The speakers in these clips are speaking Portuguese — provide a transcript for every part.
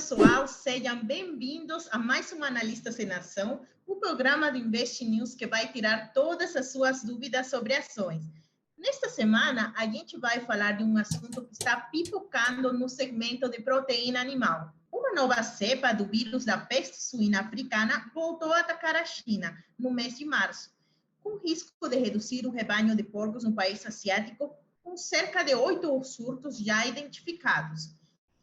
pessoal, sejam bem-vindos a mais uma Analistas em Ação, o programa do Invest News que vai tirar todas as suas dúvidas sobre ações. Nesta semana, a gente vai falar de um assunto que está pipocando no segmento de proteína animal. Uma nova cepa do vírus da peste suína africana voltou a atacar a China no mês de março, com risco de reduzir o rebanho de porcos no país asiático, com cerca de 8 surtos já identificados.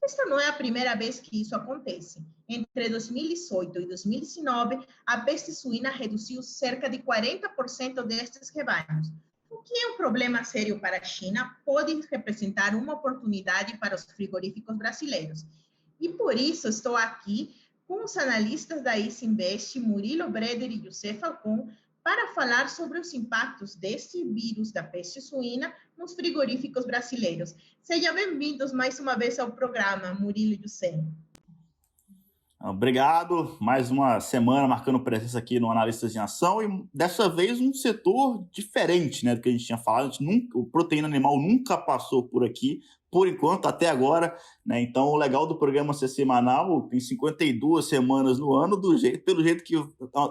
Esta não é a primeira vez que isso acontece. Entre 2018 e 2019, a peste suína reduziu cerca de 40% destes rebanhos. O que é um problema sério para a China pode representar uma oportunidade para os frigoríficos brasileiros. E por isso estou aqui com os analistas da ICE Invest, Murilo Breder e José Falcão, para falar sobre os impactos deste vírus da peste suína nos frigoríficos brasileiros. Sejam bem-vindos mais uma vez ao programa, Murilo e José. Obrigado, mais uma semana marcando presença aqui no Analistas em Ação e dessa vez um setor diferente, né, do que a gente tinha falado. O proteína animal nunca passou por aqui, por enquanto, até agora, né? Então o legal do programa ser semanal, tem 52 semanas no ano,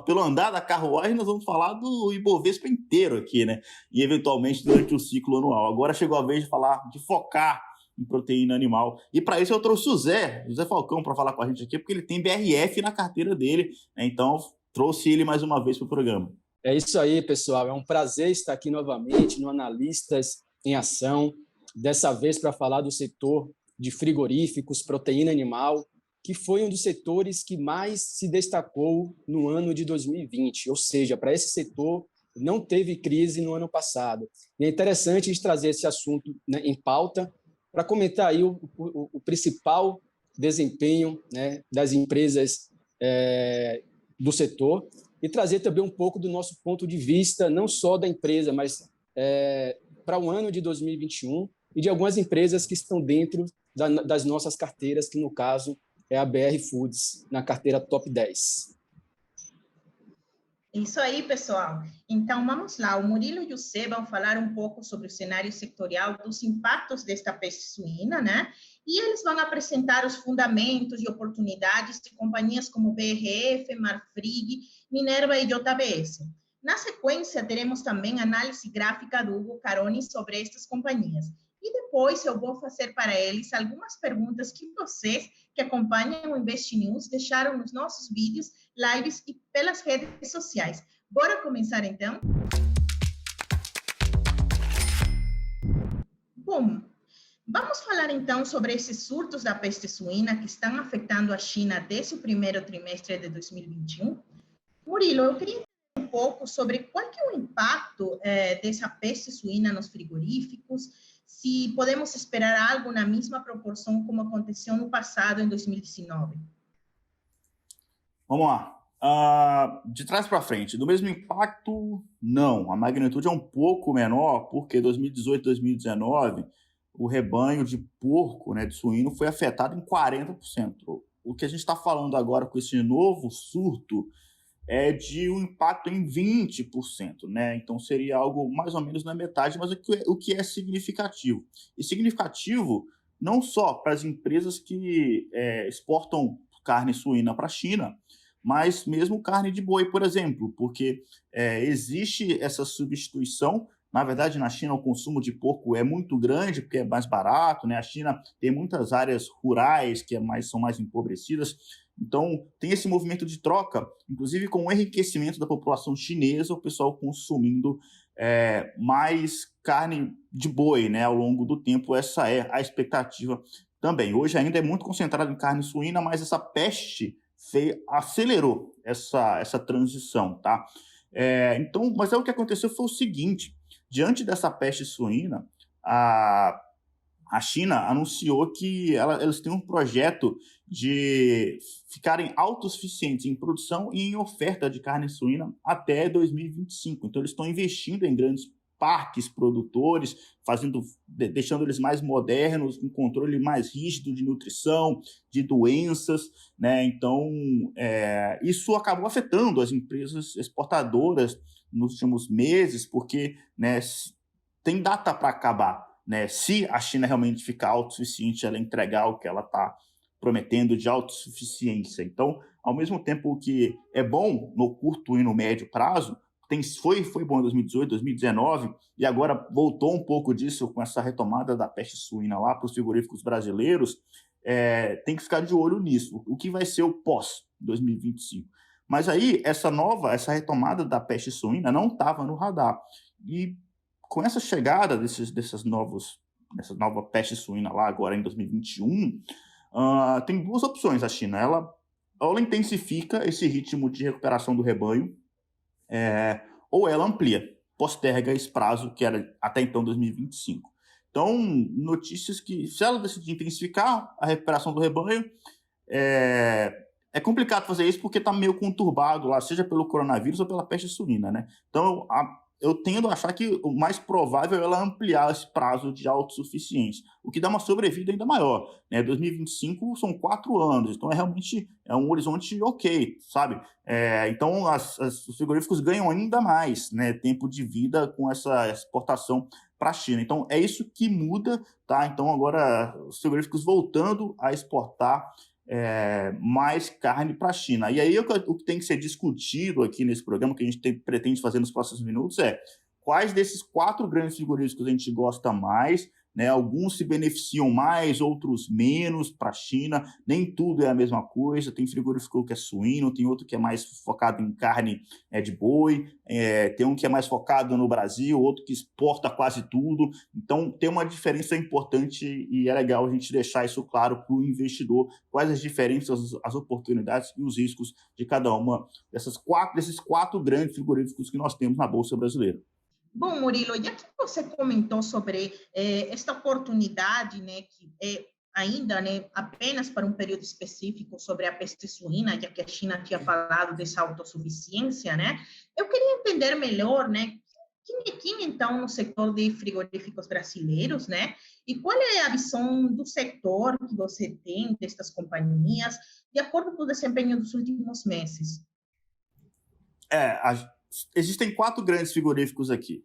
pelo andar da carruagem nós vamos falar do Ibovespa inteiro aqui, né, e eventualmente durante o ciclo anual. Agora chegou a vez de focar em proteína animal. E para isso eu trouxe o José Falcão para falar com a gente aqui, porque ele tem BRF na carteira dele, né? Então trouxe ele mais uma vez para o programa. É isso aí, pessoal. É um prazer estar aqui novamente no Analistas em Ação, dessa vez para falar do setor de frigoríficos, proteína animal, que foi um dos setores que mais se destacou no ano de 2020, ou seja, para esse setor não teve crise no ano passado. E é interessante a gente trazer esse assunto, né, em pauta, para comentar aí o principal desempenho, né, das empresas do setor e trazer também um pouco do nosso ponto de vista, não só da empresa, mas para o ano de 2021 e de algumas empresas que estão dentro das nossas carteiras, que no caso é a BR Foods, na carteira top 10. Isso aí, pessoal. Então, vamos lá. O Murilo e o José vão falar um pouco sobre o cenário sectorial dos impactos desta peste suína, né? E eles vão apresentar os fundamentos e oportunidades de companhias como BRF, Marfrig, Minerva e JBS. Na sequência, teremos também análise gráfica do Hugo Caroni sobre estas companhias. E depois eu vou fazer para eles algumas perguntas que vocês que acompanham o Invest News deixaram nos nossos vídeos, lives e pelas redes sociais. Bora começar então? Bom, vamos falar então sobre esses surtos da peste suína que estão afetando a China desde o primeiro trimestre de 2021. Murilo, eu queria entender um pouco sobre qual que é o impacto dessa peste suína nos frigoríficos, se podemos esperar algo na mesma proporção como aconteceu no passado, em 2019. Vamos lá. De trás para frente, do mesmo impacto, não. A magnitude é um pouco menor, porque 2018 e 2019, o rebanho de porco, né, de suíno, foi afetado em 40%. O que a gente está falando agora com esse novo surto é de um impacto em 20%, né? Então seria algo mais ou menos na metade, mas o que é significativo. E significativo não só para as empresas que exportam carne suína para a China, mas mesmo carne de boi, por exemplo, porque existe essa substituição. Na verdade, na China, o consumo de porco é muito grande, porque é mais barato, né? A China tem muitas áreas rurais que são mais empobrecidas. Então, tem esse movimento de troca, inclusive com o enriquecimento da população chinesa, o pessoal consumindo mais carne de boi, né? Ao longo do tempo, essa é a expectativa também. Hoje ainda é muito concentrado em carne suína, mas essa peste acelerou essa transição, tá? Então, mas o que aconteceu foi o seguinte: diante dessa peste suína, a China anunciou que eles têm um projeto de ficarem autossuficientes em produção e em oferta de carne suína até 2025. Então, eles estão investindo em grandes parques produtores, deixando eles mais modernos, com controle mais rígido de nutrição, de doenças, né? Então, isso acabou afetando as empresas exportadoras nos últimos meses, porque, né, tem data para acabar, né? Se a China realmente ficar autossuficiente, ela entregar o que ela está prometendo de autossuficiência. Então, ao mesmo tempo que é bom no curto e no médio prazo, foi bom em 2018, 2019, e agora voltou um pouco disso com essa retomada da peste suína lá para os frigoríficos brasileiros, tem que ficar de olho nisso. O que vai ser o pós-2025? Mas aí, essa retomada da peste suína não estava no radar. E com essa chegada dessa nova peste suína lá agora em 2021, tem duas opções a China. Ela intensifica esse ritmo de recuperação do rebanho, ou ela amplia, posterga esse prazo que era até então 2025. Então, notícias que, se ela decidir intensificar a recuperação do rebanho, é complicado fazer isso porque está meio conturbado lá, seja pelo coronavírus ou pela peste suína, né? Então, eu tendo a achar que o mais provável é ela ampliar esse prazo de autossuficiência, o que dá uma sobrevida ainda maior, né? 2025 são 4 anos, então realmente um horizonte ok, sabe? Então, os frigoríficos ganham ainda mais, né, tempo de vida com essa exportação para a China. Então, é isso que muda, tá? Então, agora, os frigoríficos voltando a exportar mais carne para a China. E aí o que tem que ser discutido aqui nesse programa, que a gente pretende fazer nos próximos minutos, quais desses 4 grandes frigoríficos a gente gosta mais, né? Alguns se beneficiam mais, outros menos para a China, nem tudo é a mesma coisa, tem frigorífico que é suíno, tem outro que é mais focado em carne de boi, tem um que é mais focado no Brasil, outro que exporta quase tudo, então tem uma diferença importante e é legal a gente deixar isso claro para o investidor, quais as diferenças, as oportunidades e os riscos de cada uma desses 4 grandes frigoríficos que nós temos na Bolsa Brasileira. Bom, Murilo, já que você comentou sobre esta oportunidade, né, que é ainda, né, apenas para um período específico sobre a peste suína, já que a China tinha falado dessa autossuficiência, né, eu queria entender melhor, né, quem então no setor de frigoríficos brasileiros, né, e qual é a visão do setor que você tem destas companhias, de acordo com o desempenho dos últimos meses? Existem 4 grandes frigoríficos aqui.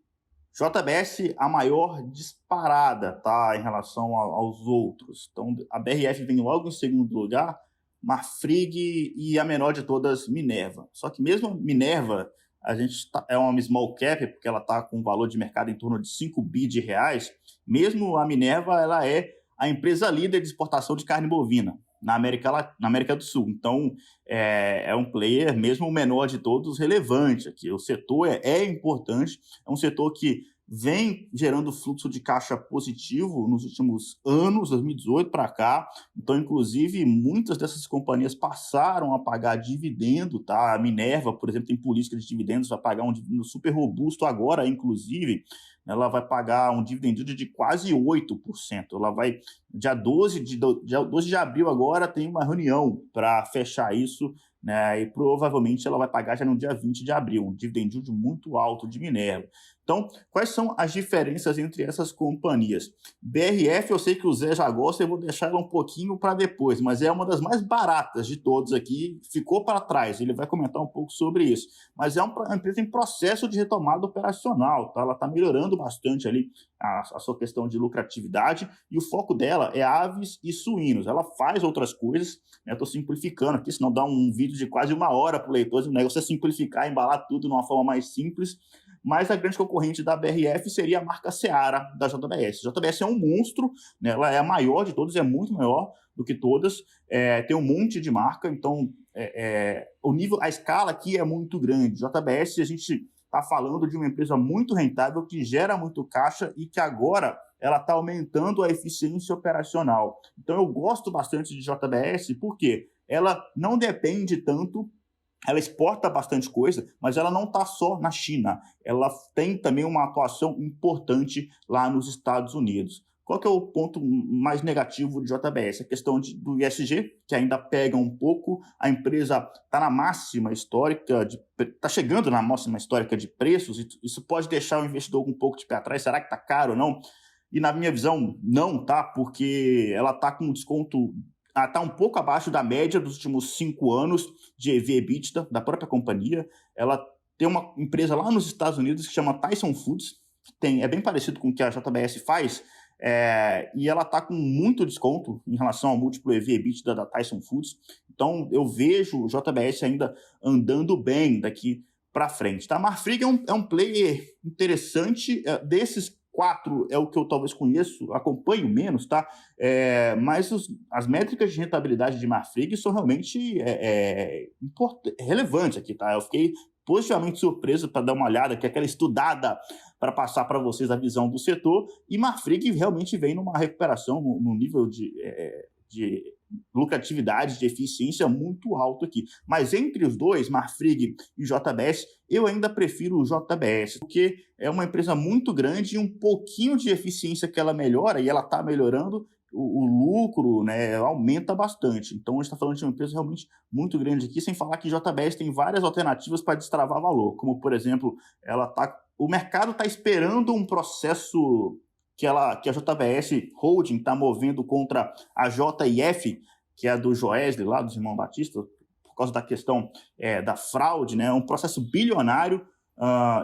JBS, a maior disparada, tá, em relação aos outros. Então, a BRF vem logo em segundo lugar, Marfrig e a menor de todas, Minerva. Só que mesmo Minerva, a gente é uma small cap, porque ela está com um valor de mercado em torno de 5 bi de reais. Mesmo a Minerva, ela é a empresa líder de exportação de carne bovina na América do Sul. Então, é um player, mesmo o menor de todos, relevante aqui. O setor é importante, é um setor que vem gerando fluxo de caixa positivo nos últimos anos, 2018 para cá. Então, inclusive, muitas dessas companhias passaram a pagar dividendo, tá? A Minerva, por exemplo, tem política de dividendos, vai pagar um dividendo super robusto agora, inclusive. Ela vai pagar um dividend de quase 8%. Ela vai, dia 12 de abril agora, tem uma reunião para fechar isso, né? E provavelmente ela vai pagar já no dia 20 de abril, um dividend yield muito alto de Minerva. Então, quais são as diferenças entre essas companhias? BRF, eu sei que o Zé já gosta, eu vou deixar ela um pouquinho para depois, mas é uma das mais baratas de todos aqui, ficou para trás, ele vai comentar um pouco sobre isso. Mas é uma empresa em processo de retomada operacional, tá? Ela está melhorando bastante ali a sua questão de lucratividade e o foco dela é aves e suínos. Ela faz outras coisas, né? Estou simplificando aqui, senão dá um vídeo de quase 1 hora para o leitor, o negócio é simplificar, embalar tudo de uma forma mais simples. Mas a grande concorrente da BRF seria a marca Seara da JBS. A JBS é um monstro, né? Ela é a maior de todas, é muito maior do que todas, tem um monte de marca, então a escala aqui é muito grande. JBS, a gente está falando de uma empresa muito rentável, que gera muito caixa e que agora ela está aumentando a eficiência operacional. Então eu gosto bastante de JBS porque ela não depende tanto. Ela exporta bastante coisa, mas ela não está só na China. Ela tem também uma atuação importante lá nos Estados Unidos. Qual que é o ponto mais negativo de JBS? A questão do ESG, que ainda pega um pouco. A empresa está na máxima histórica, está chegando na máxima histórica de preços. Isso pode deixar o investidor com um pouco de pé atrás. Será que está caro ou não? E na minha visão, não, tá? Porque ela está com um desconto... está um pouco abaixo da média dos últimos 5 anos de EV/EBITDA da própria companhia. Ela tem uma empresa lá nos Estados Unidos que chama Tyson Foods, que é bem parecido com o que a JBS faz, e ela está com muito desconto em relação ao múltiplo EV/EBITDA da Tyson Foods. Então, eu vejo o JBS ainda andando bem daqui para frente. Tá? A Marfrig é um player interessante. Desses 4 é o que eu talvez conheço, acompanho menos, tá? Mas as métricas de rentabilidade de Marfrig são realmente relevantes aqui, tá? Eu fiquei positivamente surpreso para dar uma olhada, que é aquela estudada para passar para vocês a visão do setor, e Marfrig realmente vem numa recuperação no nível de lucratividade, de eficiência muito alto aqui. Mas entre os dois, Marfrig e JBS, eu ainda prefiro o JBS, porque é uma empresa muito grande e um pouquinho de eficiência que ela melhora, e ela está melhorando, o lucro, né, aumenta bastante. Então, a gente está falando de uma empresa realmente muito grande aqui, sem falar que JBS tem várias alternativas para destravar valor, como, por exemplo, o mercado está esperando um processo que a JBS Holding está movendo contra a JIF, que é a do Joesley, lá dos irmãos Batista, por causa da questão da fraude, né? É um processo bilionário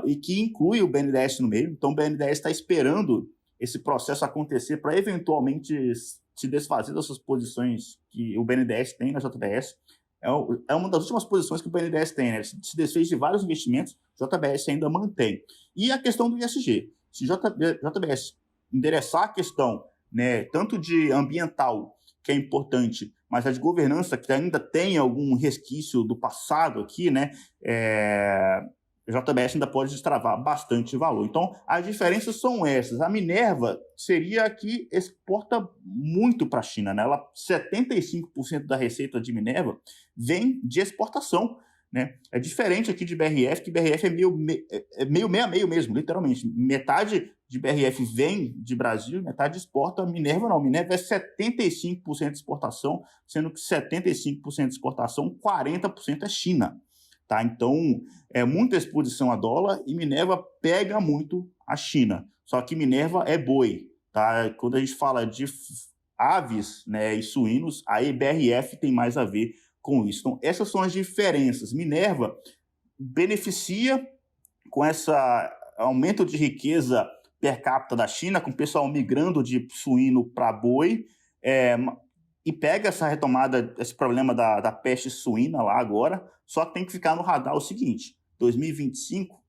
e que inclui o BNDES no meio. Então, o BNDES está esperando esse processo acontecer para eventualmente se desfazer dessas posições que o BNDES tem na JBS. É uma das últimas posições que o BNDES tem, né? Se desfez de vários investimentos, JBS ainda mantém. E a questão do ESG. Se JBS endereçar a questão, né, tanto de ambiental, que é importante, mas a de governança, que ainda tem algum resquício do passado aqui, né, a JBS ainda pode destravar bastante valor. Então, as diferenças são essas. A Minerva seria a que exporta muito para a China, né? 75% da receita de Minerva vem de exportação, né? É diferente aqui de BRF, que BRF é meio meio a meio mesmo, literalmente. Metade de BRF vem de Brasil, metade exporta. Minerva não, Minerva é 75% de exportação, sendo que 75% de exportação, 40% é China. Tá? Então, é muita exposição a dólar e Minerva pega muito a China. Só que Minerva é boi. Tá? Quando a gente fala de aves, né, e suínos, aí BRF tem mais a ver com isso. Então, essas são as diferenças. Minerva beneficia com esse aumento de riqueza per capita da China, com o pessoal migrando de suíno para boi, e pega essa retomada, esse problema da peste suína lá agora, só que tem que ficar no radar o seguinte: 2025,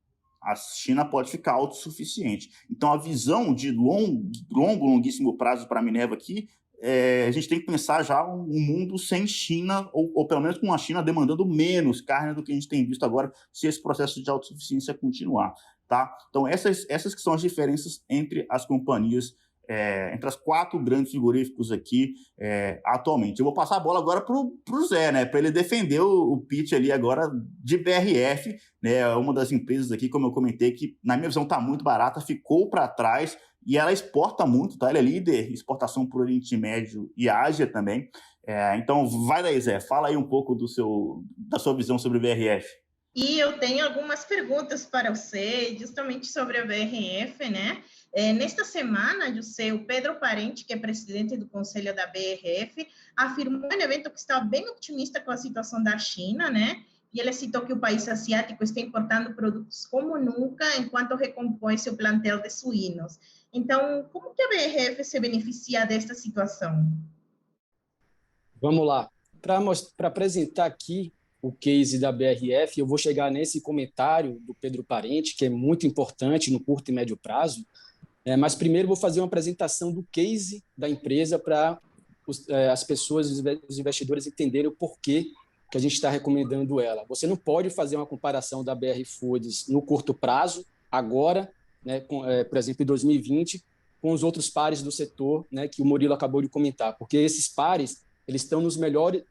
a China pode ficar autossuficiente. Então, a visão de longuíssimo prazo para a Minerva aqui, a gente tem que pensar já um mundo sem China, ou pelo menos com a China demandando menos carne do que a gente tem visto agora, se esse processo de autossuficiência continuar. Tá? Então, essas que são as diferenças entre as companhias, entre as 4 grandes frigoríficos aqui atualmente. Eu vou passar a bola agora para o Zé, né, para ele defender o pitch ali agora de BRF, né, uma das empresas aqui, como eu comentei, que na minha visão está muito barata, ficou para trás e ela exporta muito, tá? Ela é líder em exportação para o Oriente Médio e Ásia também. Então, vai daí, Zé, fala aí um pouco da sua visão sobre o BRF. E eu tenho algumas perguntas para você, justamente sobre a BRF, né? Nesta semana, o Pedro Parente, que é presidente do conselho da BRF, afirmou em evento que estava bem otimista com a situação da China, né? E ele citou que o país asiático está importando produtos como nunca, enquanto recompõe seu plantel de suínos. Então, como que a BRF se beneficia desta situação? Vamos lá. Para apresentar aqui o case da BRF, eu vou chegar nesse comentário do Pedro Parente, que é muito importante no curto e médio prazo, mas primeiro vou fazer uma apresentação do case da empresa para as pessoas, os investidores entenderem o porquê que a gente está recomendando ela. Você não pode fazer uma comparação da BR Foods no curto prazo, agora, né, por exemplo, em 2020, com os outros pares do setor, né, que o Murilo acabou de comentar, porque esses pares eles estão nos melhores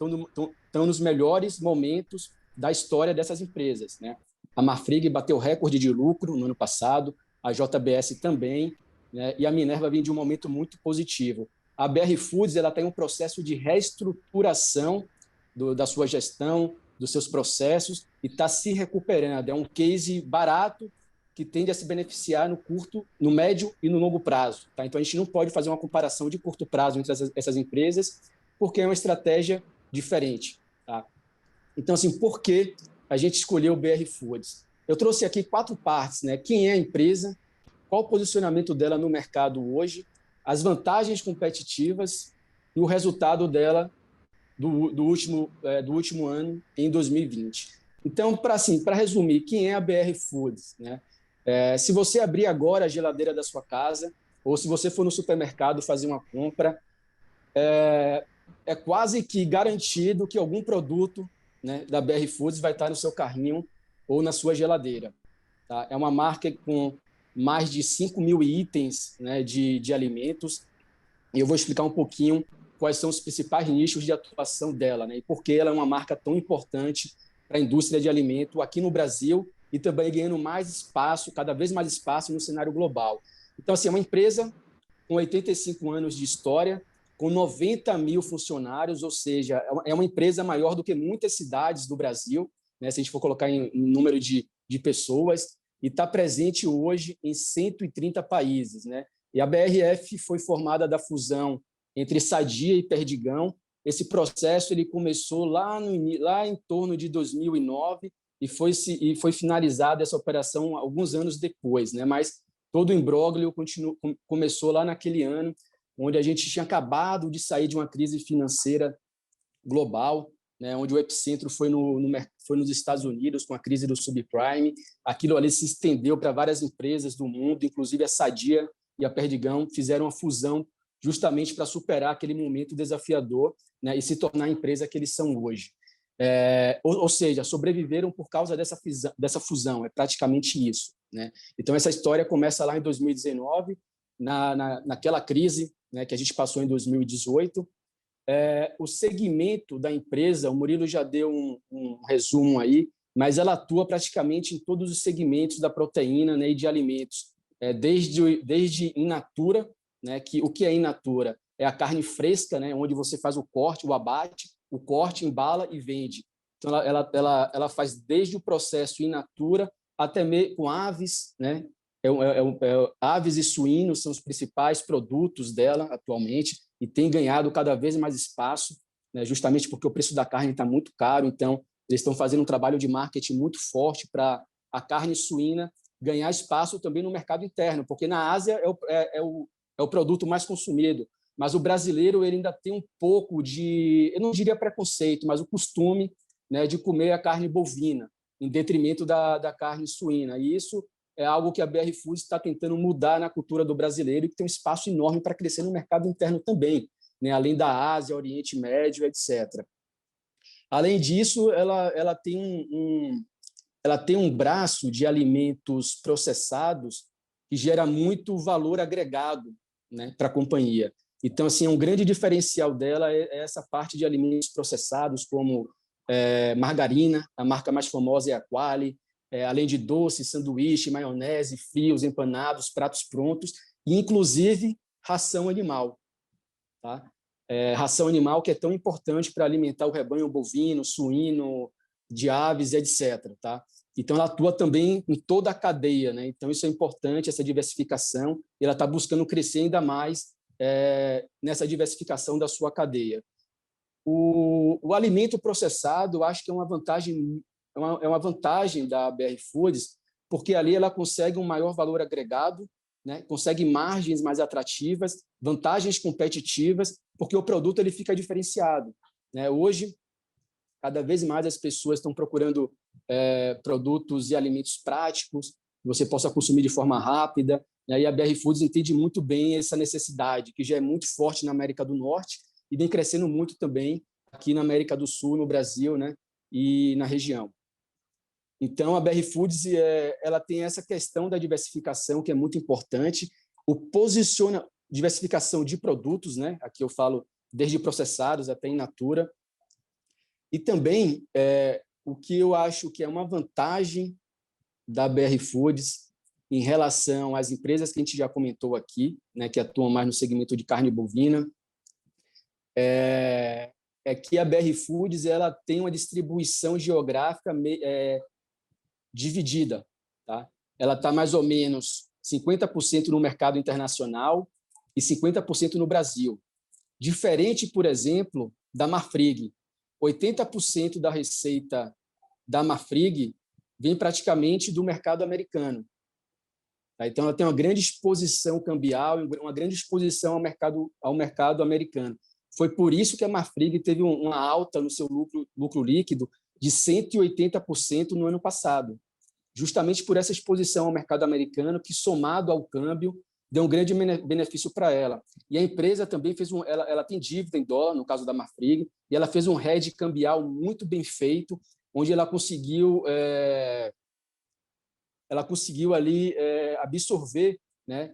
momentos da história dessas empresas, né? A Marfrig bateu recorde de lucro no ano passado, a JBS também, né? E a Minerva vem de um momento muito positivo. A BR Foods ela tem um processo de reestruturação da sua gestão, dos seus processos, e está se recuperando. É um case barato que tende a se beneficiar no curto, no médio e no longo prazo. Tá? Então, a gente não pode fazer uma comparação de curto prazo entre essas empresas, porque é uma estratégia diferente. Tá? Então, assim, por que a gente escolheu o BR Foods? Eu trouxe aqui 4 partes, né? Quem é a empresa, qual o posicionamento dela no mercado hoje, as vantagens competitivas e o resultado dela do último ano, em 2020. Então, para resumir, quem é a BR Foods, né? Se você abrir agora a geladeira da sua casa, ou se você for no supermercado fazer uma compra, é quase que garantido que algum produto, né, da BR Foods vai estar no seu carrinho ou na sua geladeira. Tá? É uma marca com mais de 5 mil itens, né, de alimentos, e eu vou explicar um pouquinho quais são os principais nichos de atuação dela, né, e por que ela é uma marca tão importante para a indústria de alimento aqui no Brasil e também ganhando mais espaço, cada vez mais espaço no cenário global. Então, assim, é uma empresa com 85 anos de história, com 90 mil funcionários, ou seja, é uma empresa maior do que muitas cidades do Brasil, né, se a gente for colocar em número de pessoas, e está presente hoje em 130 países. Né? E a BRF foi formada da fusão entre Sadia e Perdigão. Esse processo ele começou lá em torno de 2009 e foi finalizada essa operação alguns anos depois, né? Mas todo o imbróglio começou lá naquele ano, onde a gente tinha acabado de sair de uma crise financeira global, né, onde o epicentro foi nos Estados Unidos, com a crise do subprime. Aquilo ali se estendeu para várias empresas do mundo, inclusive a Sadia e a Perdigão fizeram uma fusão justamente para superar aquele momento desafiador, né, e se tornar a empresa que eles são hoje. Ou seja, sobreviveram por causa dessa fusão, é praticamente isso. Né? Então, essa história começa lá em 2019, naquela crise, né, que a gente passou em 2018. O segmento da empresa, o Murilo já deu um resumo aí, mas ela atua praticamente em todos os segmentos da proteína, né, e de alimentos, desde in natura, né, o que é in natura? É a carne fresca, né, onde você faz o corte, o abate, o corte, embala e vende. Então, ela faz desde o processo in natura até mesmo com aves, né? Aves e suínos são os principais produtos dela atualmente e tem ganhado cada vez mais espaço, né? Justamente porque o preço da carne está muito caro. Então, eles estão fazendo um trabalho de marketing muito forte para a carne suína ganhar espaço também no mercado interno, porque na Ásia é o produto mais consumido. Mas o brasileiro ele ainda tem um pouco de, eu não diria preconceito, mas o costume, né, de comer a carne bovina, em detrimento da carne suína. E isso é algo que a BR Foods está tentando mudar na cultura do brasileiro e que tem um espaço enorme para crescer no mercado interno também, né, além da Ásia, Oriente Médio, etc. Além disso, ela tem um braço de alimentos processados que gera muito valor agregado, né, para a companhia. Então, assim, um grande diferencial dela é essa parte de alimentos processados, como margarina, a marca mais famosa é a Qualy, além de doces, sanduíche, maionese, frios, empanados, pratos prontos, e inclusive ração animal. Tá? Ração animal que é tão importante para alimentar o rebanho bovino, suíno, de aves, etc. Tá? Então, ela atua também em toda a cadeia. Né? Então, isso é importante, essa diversificação, e ela está buscando crescer ainda mais nessa diversificação da sua cadeia. O alimento processado, eu acho que é uma vantagem da BR Foods, porque ali ela consegue um maior valor agregado, né? Consegue margens mais atrativas, vantagens competitivas, porque o produto ele fica diferenciado. Né? Hoje, cada vez mais as pessoas estão procurando produtos e alimentos práticos, que você possa consumir de forma rápida, né? E a BR Foods entende muito bem essa necessidade, que já é muito forte na América do Norte e vem crescendo muito também aqui na América do Sul, no Brasil, né? E na região. Então, a BR Foods ela tem essa questão da diversificação, que é muito importante. Diversificação de produtos, né? Aqui eu falo desde processados até in natura. E também, o que eu acho que é uma vantagem da BR Foods em relação às empresas que a gente já comentou aqui, né? Que atuam mais no segmento de carne bovina, é que a BR Foods ela tem uma distribuição geográfica dividida. Tá? Ela está mais ou menos 50% no mercado internacional e 50% no Brasil. Diferente, por exemplo, da Marfrig. 80% da receita da Marfrig vem praticamente do mercado americano. Tá? Então, ela tem uma grande exposição cambial, uma grande exposição ao mercado americano. Foi por isso que a Marfrig teve uma alta no seu lucro líquido de 180% no ano passado, justamente por essa exposição ao mercado americano, que, somado ao câmbio, deu um grande benefício para ela. E a empresa também fez ela tem dívida em dólar, no caso da Marfrig, e ela fez um hedge cambial muito bem feito, onde ela conseguiu ali absorver, né,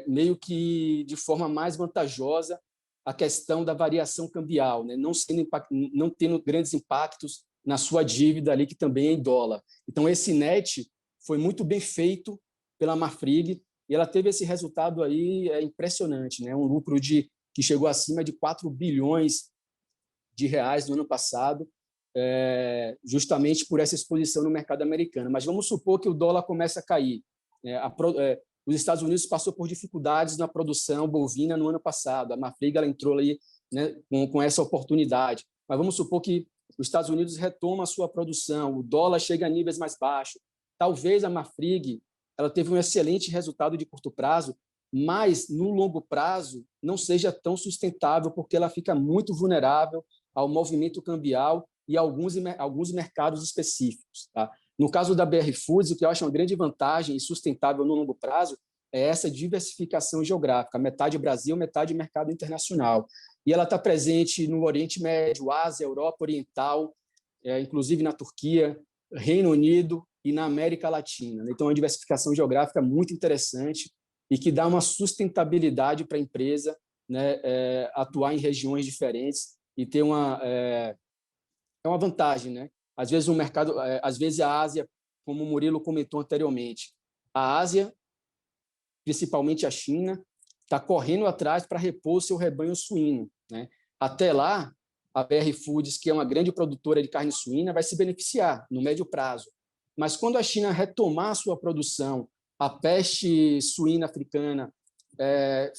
meio que de forma mais vantajosa a questão da variação cambial, né, não tendo grandes impactos na sua dívida ali, que também é em dólar. Então, esse net foi muito bem feito pela Marfrig, e ela teve esse resultado aí impressionante, né, um lucro que chegou acima de 4 bilhões de reais no ano passado, justamente por essa exposição no mercado americano. Mas vamos supor que o dólar comece a cair. Os Estados Unidos passou por dificuldades na produção bovina no ano passado. A Marfrig ela entrou ali, né, com essa oportunidade. Mas vamos supor que os Estados Unidos retoma a sua produção, o dólar chega a níveis mais baixos. Talvez a Marfrig ela teve um excelente resultado de curto prazo, mas no longo prazo não seja tão sustentável, porque ela fica muito vulnerável ao movimento cambial e alguns mercados específicos. Tá? No caso da BR Foods, o que eu acho uma grande vantagem e sustentável no longo prazo é essa diversificação geográfica, metade Brasil, metade mercado internacional. E ela está presente no Oriente Médio, Ásia, Europa Oriental, inclusive na Turquia, Reino Unido e na América Latina. Então, é uma diversificação geográfica muito interessante e que dá uma sustentabilidade para a empresa, né, atuar em regiões diferentes e ter uma vantagem, né? Às vezes o mercado, às vezes a Ásia, como o Murilo comentou anteriormente, a Ásia, principalmente a China, está correndo atrás para repor o seu rebanho suíno, né? Até lá, a BR Foods, que é uma grande produtora de carne suína, vai se beneficiar no médio prazo. Mas quando a China retomar a sua produção, a peste suína africana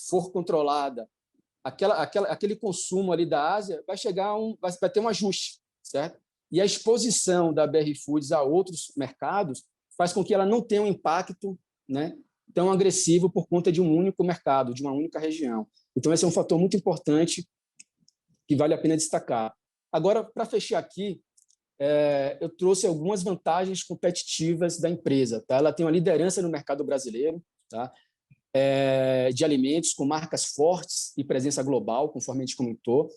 for controlada, aquele consumo ali da Ásia vai ter um ajuste, certo? E a exposição da BR Foods a outros mercados faz com que ela não tenha um impacto, né, tão agressivo por conta de um único mercado, de uma única região. Então, esse é um fator muito importante que vale a pena destacar. Agora, para fechar aqui, eu trouxe algumas vantagens competitivas da empresa. Tá? Ela tem uma liderança no mercado brasileiro, tá? De alimentos, com marcas fortes e presença global, conforme a gente comentou.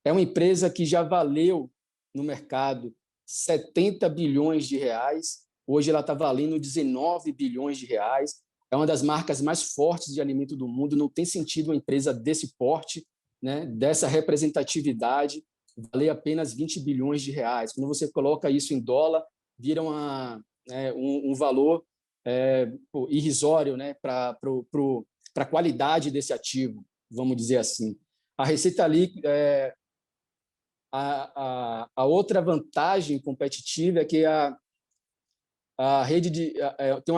É uma empresa que já valeu no mercado 70 bilhões de reais. Hoje ela está valendo 19 bilhões de reais. É uma das marcas mais fortes de alimento do mundo. Não tem sentido uma empresa desse porte, né, dessa representatividade, valer apenas 20 bilhões de reais. Quando você coloca isso em dólar, vira um valor irrisório, né, para a qualidade desse ativo, vamos dizer assim. A receita líquida, a outra vantagem competitiva é que a rede tem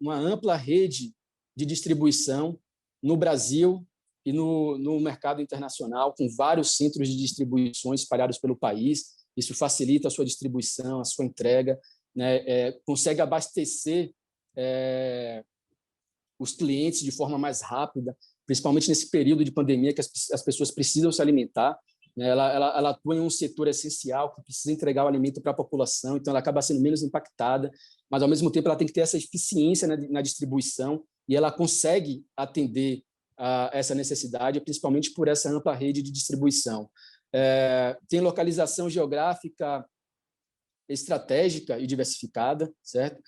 uma ampla rede de distribuição no Brasil e no mercado internacional, com vários centros de distribuição espalhados pelo país. Isso facilita a sua distribuição, a sua entrega, né? Consegue abastecer os clientes de forma mais rápida, principalmente nesse período de pandemia que as pessoas precisam se alimentar. Ela atua em um setor essencial que precisa entregar o alimento para a população, então ela acaba sendo menos impactada, mas, ao mesmo tempo, ela tem que ter essa eficiência na distribuição e ela consegue atender a essa necessidade, principalmente por essa ampla rede de distribuição. Tem localização geográfica estratégica e diversificada, certo?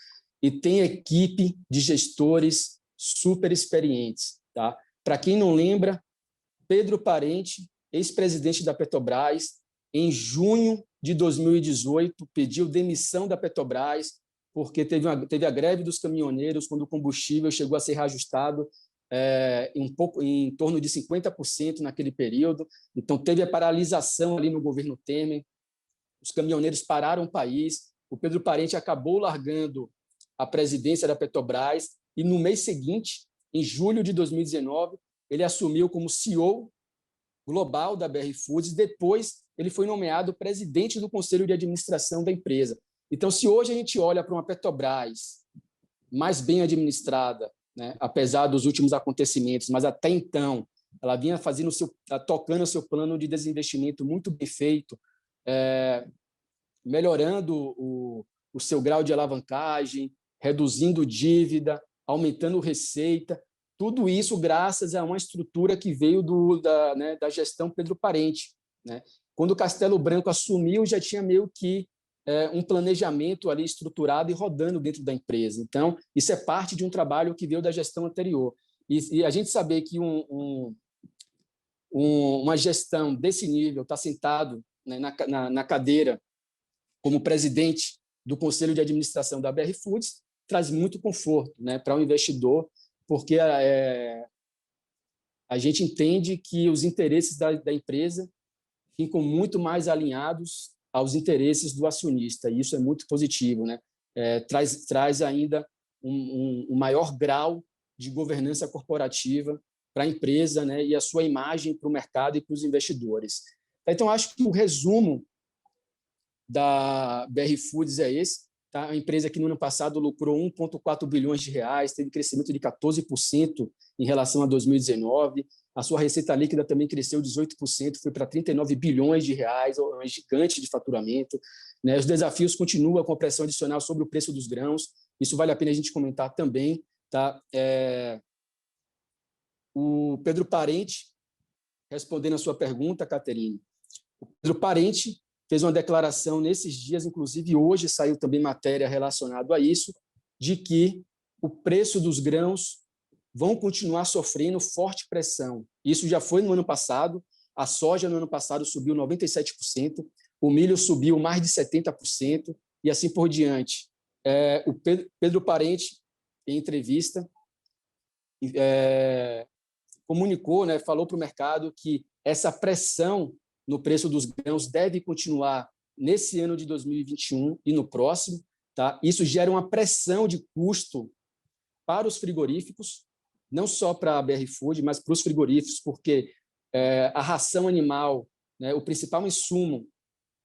E tem equipe de gestores super experientes. Tá? Para quem não lembra, Pedro Parente, ex-presidente da Petrobras, em junho de 2018, pediu demissão da Petrobras porque teve a greve dos caminhoneiros quando o combustível chegou a ser reajustado em torno de 50% naquele período. Então, teve a paralisação ali no governo Temer, os caminhoneiros pararam o país, o Pedro Parente acabou largando a presidência da Petrobras e, no mês seguinte, em julho de 2019, ele assumiu como CEO global da BR Foods. Depois, ele foi nomeado presidente do conselho de administração da empresa. Então, se hoje a gente olha para uma Petrobras mais bem administrada, né? Apesar dos últimos acontecimentos, mas até então ela vinha tocando o seu plano de desinvestimento muito bem feito, melhorando o seu grau de alavancagem, reduzindo dívida, aumentando receita, tudo isso graças a uma estrutura que veio da gestão Pedro Parente, né? Quando o Castelo Branco assumiu, já tinha meio que um planejamento ali estruturado e rodando dentro da empresa. Então, isso é parte de um trabalho que veio da gestão anterior. E a gente saber que uma gestão desse nível está sentado, né, na cadeira como presidente do Conselho de Administração da BR Foods traz muito conforto, né, para o investidor, porque a gente entende que os interesses da empresa ficam muito mais alinhados aos interesses do acionista, e isso é muito positivo, né? Traz ainda um maior grau de governança corporativa para a empresa, né, e a sua imagem para o mercado e para os investidores. Então, acho que o resumo da BR Foods é esse. Tá? A empresa que no ano passado lucrou 1,4 bilhões de reais, teve crescimento de 14% em relação a 2019. A sua receita líquida também cresceu 18%, foi para 39 bilhões de reais, um gigante de faturamento. Né? Os desafios continuam com a pressão adicional sobre o preço dos grãos. Isso vale a pena a gente comentar também. Tá? O Pedro Parente, respondendo a sua pergunta, Caterine, o Pedro Parente fez uma declaração nesses dias, inclusive hoje saiu também matéria relacionada a isso, de que o preço dos grãos vão continuar sofrendo forte pressão. Isso já foi no ano passado, a soja no ano passado subiu 97%, o milho subiu mais de 70% e assim por diante. O Pedro Parente, em entrevista, comunicou, né, falou para o mercado que essa pressão no preço dos grãos deve continuar nesse ano de 2021 e no próximo. Tá? Isso gera uma pressão de custo para os frigoríficos, não só para a BR Food, mas para os frigoríficos, porque a ração animal, né, o principal insumo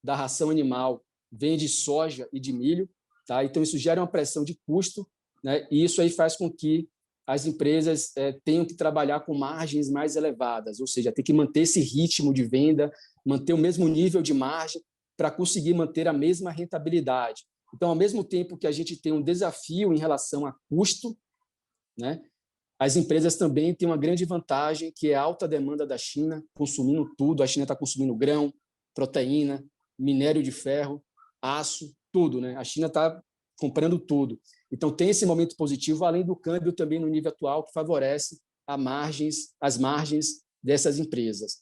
da ração animal vem de soja e de milho. Tá? Então, isso gera uma pressão de custo, né, e isso aí faz com que as empresas tenham que trabalhar com margens mais elevadas, ou seja, tem que manter esse ritmo de venda, manter o mesmo nível de margem para conseguir manter a mesma rentabilidade. Então, ao mesmo tempo que a gente tem um desafio em relação a custo, né, as empresas também têm uma grande vantagem, que é a alta demanda da China, consumindo tudo. A China está consumindo grão, proteína, minério de ferro, aço, tudo, né? A China está comprando tudo. Então, tem esse momento positivo, além do câmbio também no nível atual, que favorece as margens dessas empresas.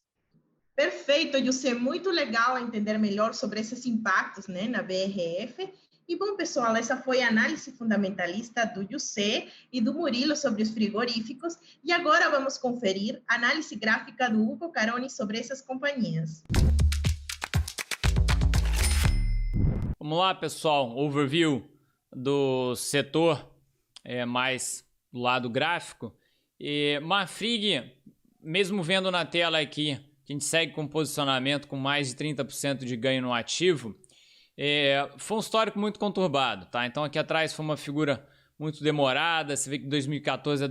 Perfeito, José. Muito legal entender melhor sobre esses impactos, né, na BRF. E, bom, pessoal, essa foi a análise fundamentalista do José e do Murilo sobre os frigoríficos. E agora vamos conferir a análise gráfica do Hugo Caroni sobre essas companhias. Vamos lá, pessoal. Overview do setor mais do lado gráfico. Marfrig, mesmo vendo na tela aqui, que a gente segue com posicionamento com mais de 30% de ganho no ativo, foi um histórico muito conturbado, tá? Então aqui atrás foi uma figura muito demorada, você vê que 2014 a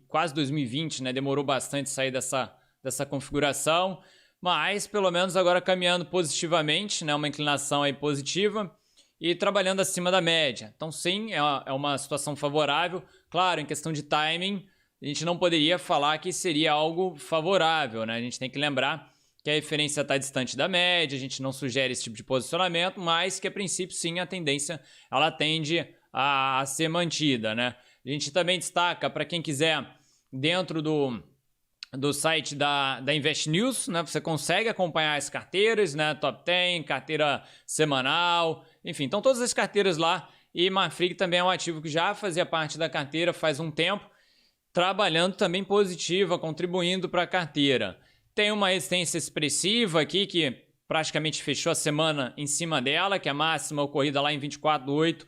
quase 2020, né? Demorou bastante sair dessa configuração, mas pelo menos agora caminhando positivamente, né? Uma inclinação aí positiva e trabalhando acima da média. Então sim, é uma situação favorável. Claro, em questão de timing, a gente não poderia falar que seria algo favorável, né? A gente tem que lembrar que a referência está distante da média, a gente não sugere esse tipo de posicionamento, mas que a princípio sim, a tendência ela tende a ser mantida, né? A gente também destaca, para quem quiser, dentro do site da Invest News, né? Você consegue acompanhar as carteiras, né? Top 10, carteira semanal, enfim, então todas as carteiras lá. E Marfrig também é um ativo que já fazia parte da carteira faz um tempo, trabalhando também positiva, contribuindo para a carteira. Tem uma resistência expressiva aqui que praticamente fechou a semana em cima dela, que é a máxima ocorrida lá em 24/8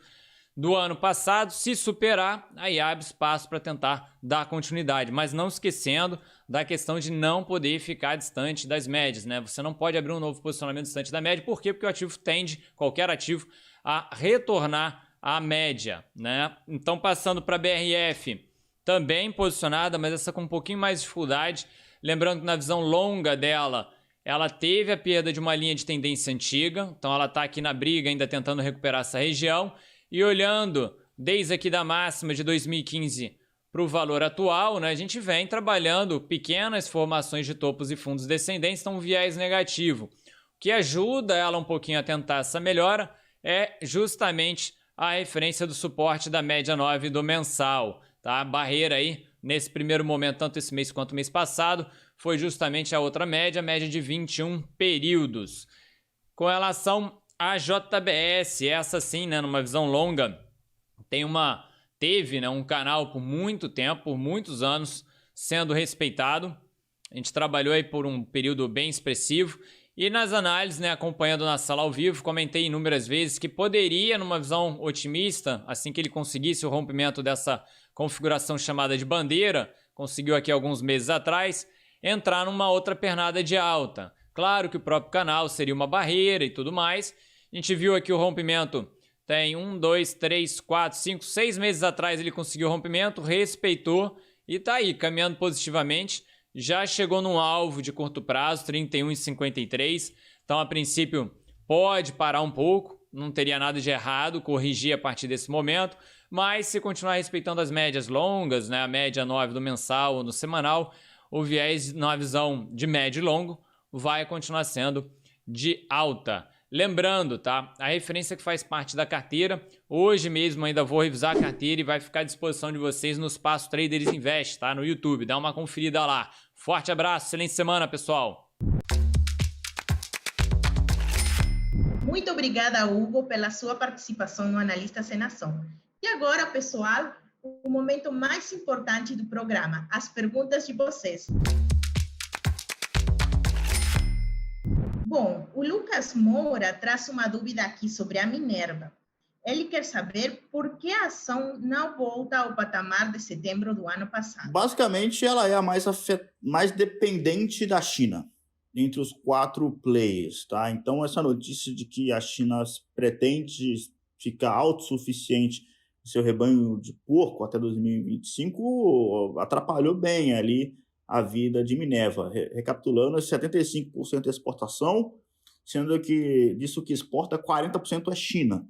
do ano passado. Se superar, aí abre espaço para tentar dar continuidade, mas não esquecendo da questão de não poder ficar distante das médias, né? Você não pode abrir um novo posicionamento distante da média. Por quê? Porque o ativo tende, qualquer ativo, a retornar a média, né? Então, passando para a BRF, também posicionada, mas essa com um pouquinho mais de dificuldade. Lembrando que na visão longa dela, ela teve a perda de uma linha de tendência antiga, então ela está aqui na briga ainda tentando recuperar essa região. E olhando desde aqui da máxima de 2015 para o valor atual, né, a gente vem trabalhando pequenas formações de topos e fundos descendentes, então um viés negativo. O que ajuda ela um pouquinho a tentar essa melhora é justamente a referência do suporte da média 9 do mensal. Tá? A barreira aí, nesse primeiro momento, tanto esse mês quanto o mês passado, foi justamente a outra média, média de 21 períodos. Com relação à JBS, essa sim, né, numa visão longa, teve, né, um canal por muito tempo, por muitos anos, sendo respeitado. A gente trabalhou aí por um período bem expressivo. E nas análises, né, acompanhando na sala ao vivo, comentei inúmeras vezes que poderia, numa visão otimista, assim que ele conseguisse o rompimento dessa configuração chamada de bandeira, conseguiu aqui alguns meses atrás, entrar numa outra pernada de alta. Claro que o próprio canal seria uma barreira e tudo mais. A gente viu aqui o rompimento, tem 1, 2, 3, 4, 5, 6 meses atrás ele conseguiu o rompimento, respeitou e tá aí, caminhando positivamente. Já chegou num alvo de curto prazo, 31,53. Então, a princípio, pode parar um pouco, não teria nada de errado, corrigir a partir desse momento. Mas se continuar respeitando as médias longas, né, a média 9 do mensal ou no semanal, o viés na visão de médio e longo vai continuar sendo de alta. Lembrando, tá? A referência que faz parte da carteira, hoje mesmo ainda vou revisar a carteira e vai ficar à disposição de vocês no Espaço Traders Invest, tá? No YouTube, dá uma conferida lá. Forte abraço, excelente semana, pessoal! Muito obrigada, Hugo, pela sua participação no Analista Sem Ação. E agora, pessoal, o momento mais importante do programa, as perguntas de vocês. Bom, o Lucas Moura traz uma dúvida aqui sobre a Minerva. Ele quer saber por que a ação não volta ao patamar de setembro do ano passado. Basicamente, ela é a mais dependente da China, entre os 4 players. Tá? Então, essa notícia de que a China pretende ficar autossuficiente no seu rebanho de porco até 2025 atrapalhou bem ali a vida de Minerva, recapitulando, 75% de exportação, sendo que disso que exporta, 40% é China.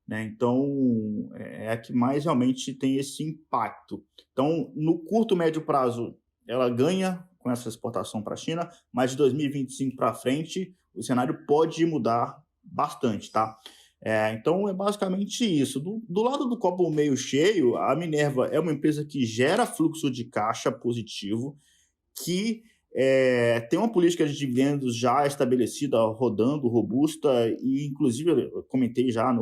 Né? Então, é a que mais realmente tem esse impacto. Então, no curto, médio prazo, ela ganha com essa exportação para a China, mas de 2025 para frente, o cenário pode mudar bastante, tá? Então, é basicamente isso. Do lado do copo meio cheio, a Minerva é uma empresa que gera fluxo de caixa positivo, que tem uma política de dividendos já estabelecida, rodando, robusta, e inclusive eu comentei já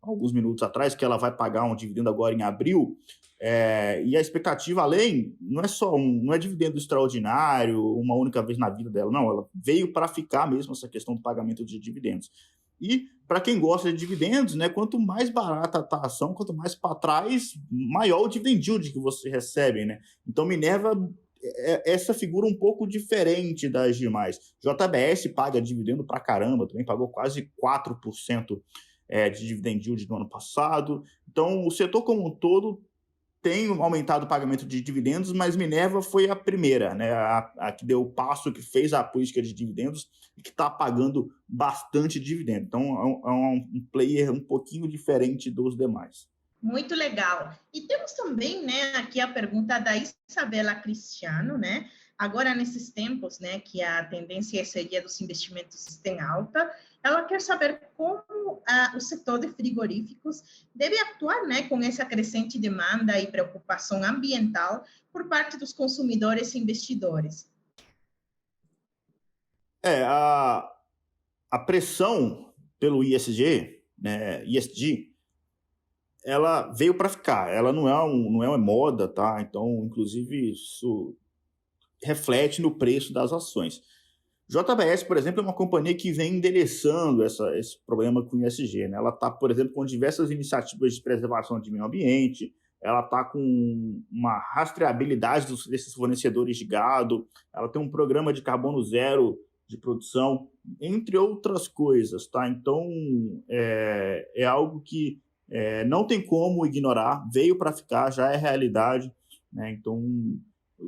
alguns minutos atrás que ela vai pagar um dividendo agora em abril, e a expectativa além não é só não é dividendo extraordinário, uma única vez na vida dela, não, ela veio para ficar mesmo essa questão do pagamento de dividendos. E para quem gosta de dividendos, né, quanto mais barata está a ação, quanto mais para trás, maior o dividend yield que você recebe. Né? Então, Minerva essa figura um pouco diferente das demais. JBS paga dividendo para caramba, também pagou quase 4% de dividend yield no ano passado. Então, o setor como um todo tem aumentado o pagamento de dividendos, mas Minerva foi a primeira, né, a que deu o passo, que fez a política de dividendos e que está pagando bastante dividendo. Então, é um player um pouquinho diferente dos demais. Muito legal. E temos também, né, aqui a pergunta da Isabela Cristiano, né? Agora, nesses tempos, né, que a tendência seria dos investimentos está em alta, ela quer saber como o setor de frigoríficos deve atuar, né, com essa crescente demanda e preocupação ambiental por parte dos consumidores e investidores. A pressão pelo ESG, né, ESG, ela veio para ficar, ela não é uma moda, tá? Então, inclusive, isso reflete no preço das ações. JBS, por exemplo, é uma companhia que vem endereçando esse problema com o ESG. Né? Ela está, por exemplo, com diversas iniciativas de preservação de meio ambiente, ela está com uma rastreabilidade desses fornecedores de gado, ela tem um programa de carbono zero de produção, entre outras coisas. Tá? Então, é algo que Não tem como ignorar, veio para ficar, já é realidade, né? Então,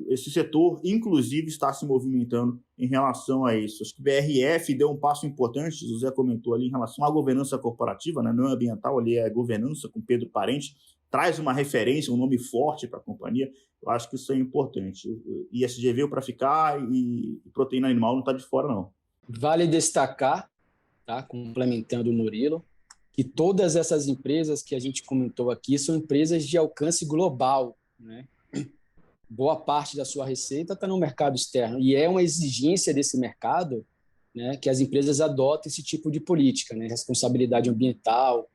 esse setor, inclusive, está se movimentando em relação a isso. Acho que o BRF deu um passo importante, o José comentou ali, em relação à governança corporativa, né? Não é ambiental, ali é governança, com Pedro Parente, traz uma referência, um nome forte para a companhia. Eu acho que isso é importante. O ISG veio para ficar e proteína animal não está de fora, não. Vale destacar, tá? Complementando o Murilo, que todas essas empresas que a gente comentou aqui são empresas de alcance global, né? Boa parte da sua receita está no mercado externo e é uma exigência desse mercado, né, que as empresas adotem esse tipo de política, né, responsabilidade ambiental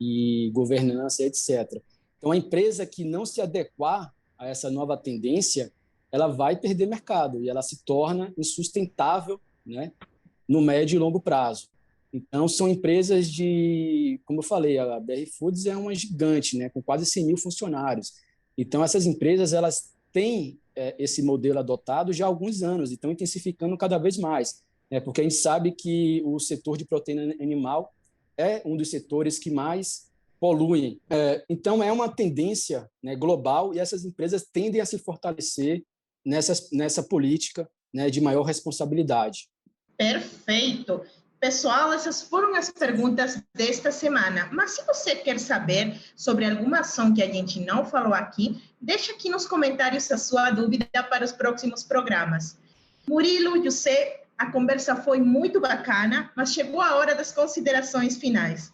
e governança, etc. Então, a empresa que não se adequar a essa nova tendência, ela vai perder mercado e ela se torna insustentável, né, no médio e longo prazo. Então, são empresas de, como eu falei, a BR Foods é uma gigante, né, com quase 100 mil funcionários. Então, essas empresas, elas têm esse modelo adotado já há alguns anos e estão intensificando cada vez mais, né, porque a gente sabe que o setor de proteína animal é um dos setores que mais poluem. Então, é uma tendência, né, global e essas empresas tendem a se fortalecer nessa política, né, de maior responsabilidade. Perfeito. Pessoal, essas foram as perguntas desta semana. Mas se você quer saber sobre alguma ação que a gente não falou aqui, deixa aqui nos comentários a sua dúvida para os próximos programas. Murilo, José, a conversa foi muito bacana, mas chegou a hora das considerações finais.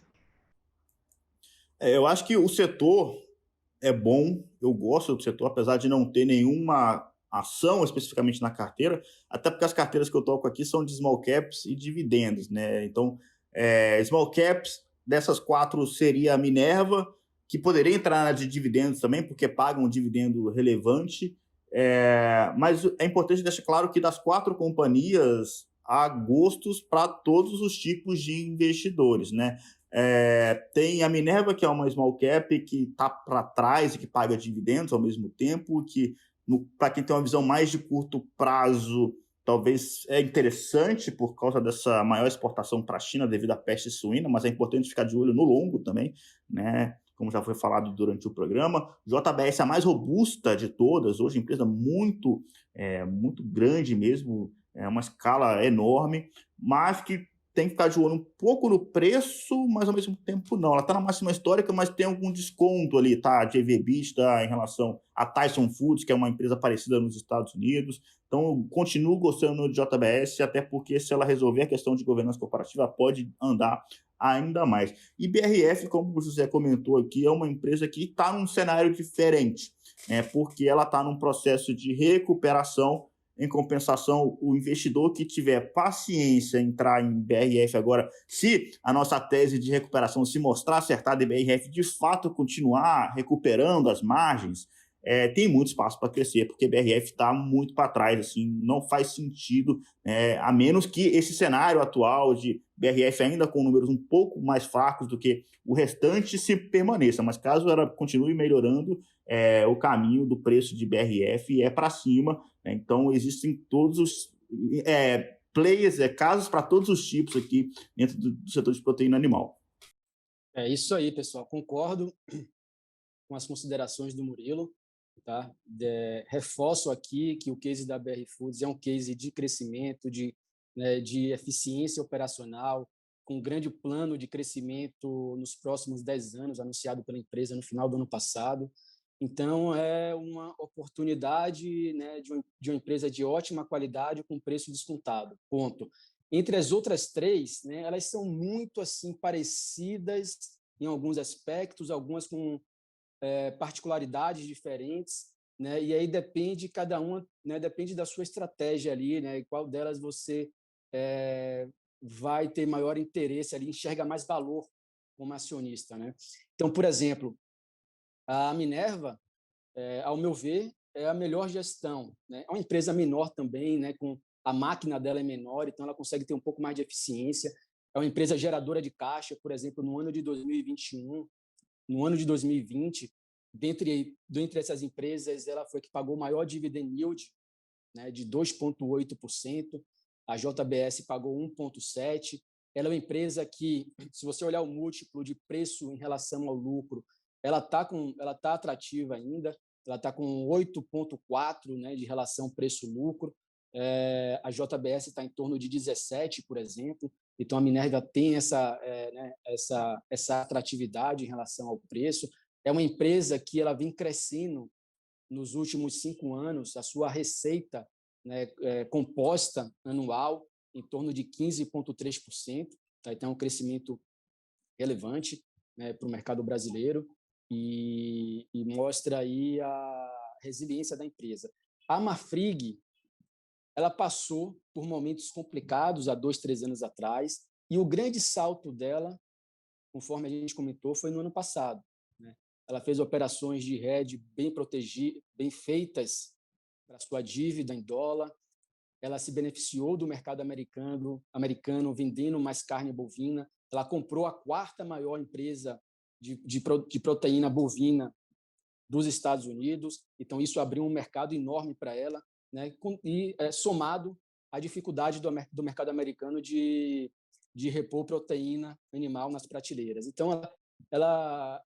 Eu acho que o setor é bom, eu gosto do setor, apesar de não ter nenhuma ação especificamente na carteira, até porque as carteiras que eu toco aqui são de small caps e dividendos, né? Então, small caps, dessas 4 seria a Minerva, que poderia entrar na de dividendos também, porque paga um dividendo relevante, mas é importante deixar claro que das 4 companhias há gostos para todos os tipos de investidores, né? Tem a Minerva, que é uma small cap que está para trás e que paga dividendos ao mesmo tempo, que para quem tem uma visão mais de curto prazo, talvez é interessante por causa dessa maior exportação para a China devido à peste suína, mas é importante ficar de olho no longo também, né? Como já foi falado durante o programa. JBS é a mais robusta de todas, hoje empresa muito grande mesmo, é uma escala enorme, mas que tem que ficar de olho um pouco no preço, mas ao mesmo tempo não. Ela está na máxima histórica, mas tem algum desconto ali, tá? De EV/EBITDA em relação a Tyson Foods, que é uma empresa parecida nos Estados Unidos. Então, eu continuo gostando de JBS, até porque se ela resolver a questão de governança corporativa, pode andar ainda mais. E BRF, como o José comentou aqui, é uma empresa que está num cenário diferente, né? Porque ela está num processo de recuperação. Em compensação, o investidor que tiver paciência em entrar em BRF agora, se a nossa tese de recuperação se mostrar acertada e BRF de fato continuar recuperando as margens, tem muito espaço para crescer, porque BRF está muito para trás, assim, não faz sentido, a menos que esse cenário atual de BRF ainda com números um pouco mais fracos do que o restante se permaneça, mas caso ela continue melhorando, o caminho do preço de BRF é para cima, né? Então existem todos os players, casos para todos os tipos aqui dentro do setor de proteína animal. É isso aí, pessoal. Concordo com as considerações do Murilo. Tá? Reforço aqui que o case da BR Foods é um case de crescimento, de eficiência operacional, com um grande plano de crescimento nos próximos 10 anos, anunciado pela empresa no final do ano passado. Então, é uma oportunidade, né, de uma empresa de ótima qualidade com preço descontado, ponto. Entre as outras 3, né, elas são muito assim parecidas em alguns aspectos, algumas com particularidades diferentes, né? E aí depende cada uma, né? Depende da sua estratégia ali, né? E qual delas você vai ter maior interesse ali, enxerga mais valor como acionista, né? Então, por exemplo, a Minerva, ao meu ver, é a melhor gestão, né? É uma empresa menor também, né? Com a máquina dela é menor, então ela consegue ter um pouco mais de eficiência. É uma empresa geradora de caixa, por exemplo, no ano de 2021. No ano de 2020, dentre essas empresas, ela foi que pagou o maior dividend yield, né, de 2,8%, a JBS pagou 1,7%, ela é uma empresa que, se você olhar o múltiplo de preço em relação ao lucro, ela tá atrativa ainda, ela está com 8,4, né, de relação preço-lucro. A JBS está em torno de 17, por exemplo. Então, a Minerva tem essa atratividade em relação ao preço. É uma empresa que ela vem crescendo nos últimos 5 anos, a sua receita, né, composta anual em torno de 15,3%. Tá? Então, é um crescimento relevante, né, para o mercado brasileiro e mostra aí a resiliência da empresa. A Marfrig, ela passou por momentos complicados há 2, 3 anos atrás, e o grande salto dela, conforme a gente comentou, foi no ano passado, né? Ela fez operações de hedge bem feitas para sua dívida em dólar. Ela se beneficiou do mercado americano vendendo mais carne bovina. Ela comprou a 4ª maior empresa de proteína bovina dos Estados Unidos. Então, isso abriu um mercado enorme para ela, né? Somado à dificuldade do mercado americano de repor proteína animal nas prateleiras. Então, ela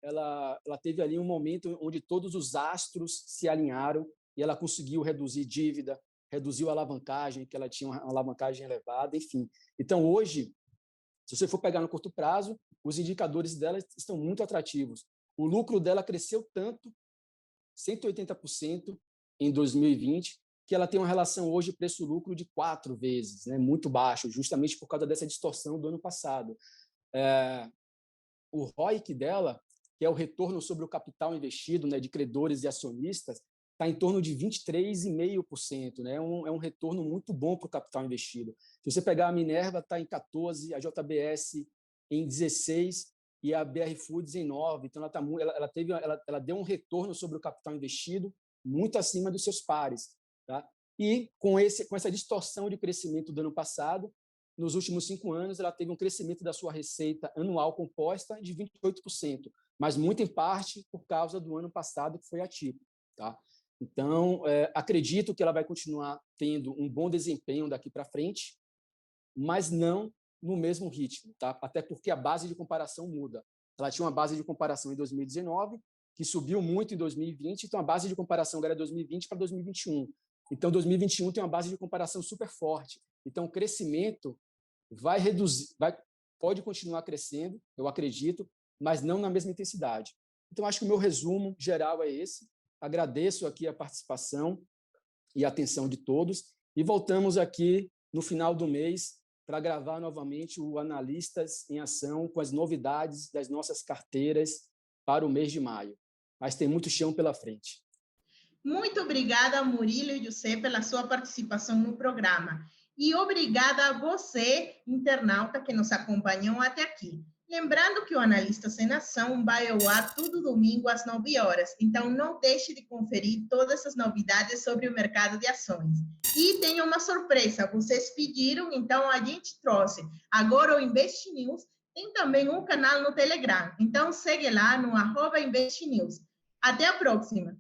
teve ali um momento onde todos os astros se alinharam e ela conseguiu reduzir dívida, reduziu a alavancagem, que ela tinha uma alavancagem elevada, enfim. Então, hoje, se você for pegar no curto prazo, os indicadores dela estão muito atrativos. O lucro dela cresceu tanto, 180% em 2020, que ela tem uma relação hoje preço-lucro de 4 vezes, né? Muito baixo, justamente por causa dessa distorção do ano passado. O ROIC dela, que é o retorno sobre o capital investido, né, de credores e acionistas, está em torno de 23,5%, né? É um retorno muito bom para o capital investido. Se você pegar a Minerva, está em 14%, a JBS em 16% e a BR Foods em 9%. Então, ela deu um retorno sobre o capital investido muito acima dos seus pares. Tá? E com essa distorção de crescimento do ano passado, nos últimos 5 anos, ela teve um crescimento da sua receita anual composta de 28%, mas muito em parte por causa do ano passado, que foi atípico. Tá? Então, acredito que ela vai continuar tendo um bom desempenho daqui para frente, mas não no mesmo ritmo, tá? Até porque a base de comparação muda. Ela tinha uma base de comparação em 2019, que subiu muito em 2020, então a base de comparação era 2020 para 2021. Então, 2021 tem uma base de comparação super forte. Então, o crescimento vai reduzir, pode continuar crescendo, eu acredito, mas não na mesma intensidade. Então, acho que o meu resumo geral é esse. Agradeço aqui a participação e a atenção de todos e voltamos aqui no final do mês para gravar novamente o Analistas em Ação com as novidades das nossas carteiras para o mês de maio. Mas tem muito chão pela frente. Muito obrigada, Murilo e José, pela sua participação no programa. E obrigada a você, internauta, que nos acompanhou até aqui. Lembrando que o Analistas em Ação vai ao ar todo domingo às 9 horas. Então, não deixe de conferir todas as novidades sobre o mercado de ações. E tem uma surpresa. Vocês pediram, então a gente trouxe. Agora o Invest News tem também um canal no Telegram. Então, segue lá no @InvestNews. Até a próxima!